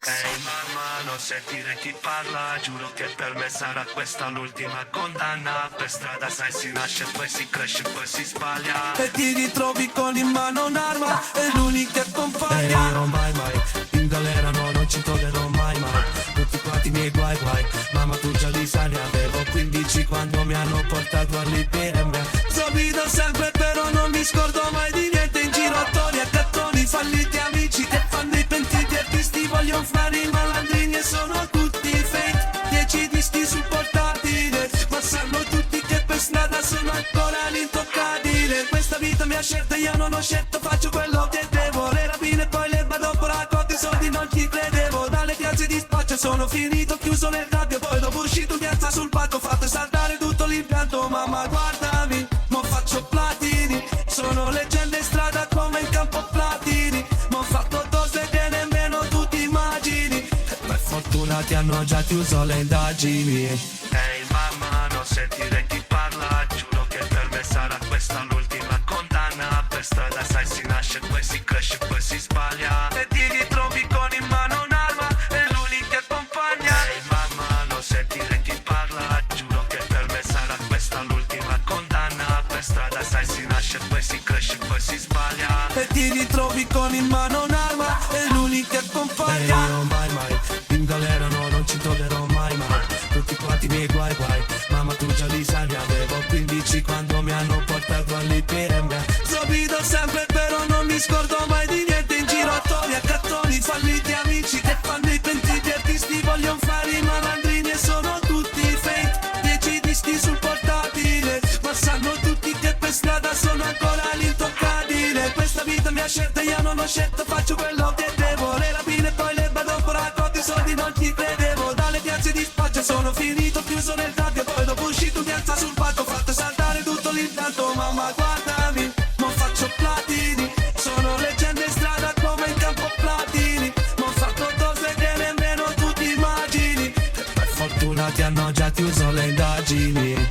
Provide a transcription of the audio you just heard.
Ehi mamma, non sentire chi parla, giuro che per me sarà questa l'ultima condanna. Per strada sai si nasce, poi si cresce, poi si sbaglia. E ti ritrovi con in mano un'arma, è l'unica compagna. E io mai mai, in galera no, non ci toglierò mai mai tutti quanti i miei guai guai. Mamma tu già li sai, ne avevo 15 quando mi hanno portato all'IPM. Sorrido sempre però non mi scordo mai di niente. In giro attori e cattoni, falliti amici che fanno i pentiti e visti. Vogliono fare i malandrini e sono tutti fake. 10 dischi sul portatile, ma sanno tutti che per strada sono ancora l'intoccabile. Questa vita mi ha scelta, io non ho scelto, faccio quello che devo. Le rapine e poi l'erba dopo la cotta, i soldi non ci credevo. Dalle piazze di spaccio sono finito chiuso nel gabbio. Poi dopo uscito piazza sul palco, ho fatto saltare tutto l'impianto. Mamma guardami, mo faccio platini, sono leggende in strada come in campo platini. M'ho fatto dose che nemmeno tu ti immagini. Per fortuna ti hanno già chiuso le indagini. Ehi mamma, non sentire chi parla, giuro che per me sarà questa l'ultima condanna. Per strada sai si nasce, poi si cresce, poi si sbaglia. E ti ritrovi con in mano un'arma, è l'unica compagna. Ehi mamma, non sentire chi parla, giuro che per me sarà questa l'ultima condanna. Per strada sai si nasce, poi si cresce, poi si sbaglia. E ti ritrovi con in mano un'arma, è l'unica E compagna. io mai mai, in galera no, non ci toglierò mai mai tutti quanti i miei guai guai. Mamma tu già li sai, ne avevo 15 quando mi hanno portato all'IPM. Sorrido sempre però non mi scordo mai di niente. In giro attori e cattoni, falliti amici che fanno i pentiti artisti. Vogliono fare i malandrini e sono tutti fake. 10 dischi sul portatile, ma sanno tutti che per strada sono ancora l'intoccabile. Questa vita mi ha scelta, io non ho scelto, faccio quello che devo. Le rapine e poi l'erba dopo la cotta, i soldi non ci credevo. Dalle piazze di spaccio sono finito chiuso nel gabbio. Poi dopo uscito in piazza sul palco, ho fatto saltare tutto l'impianto. Mamma guardami, mo faccio platini, sono leggende in strada come in campo platini. M'ho fatto dose che nemmeno tu ti immagini. Per fortuna ti hanno già chiuso le indagini.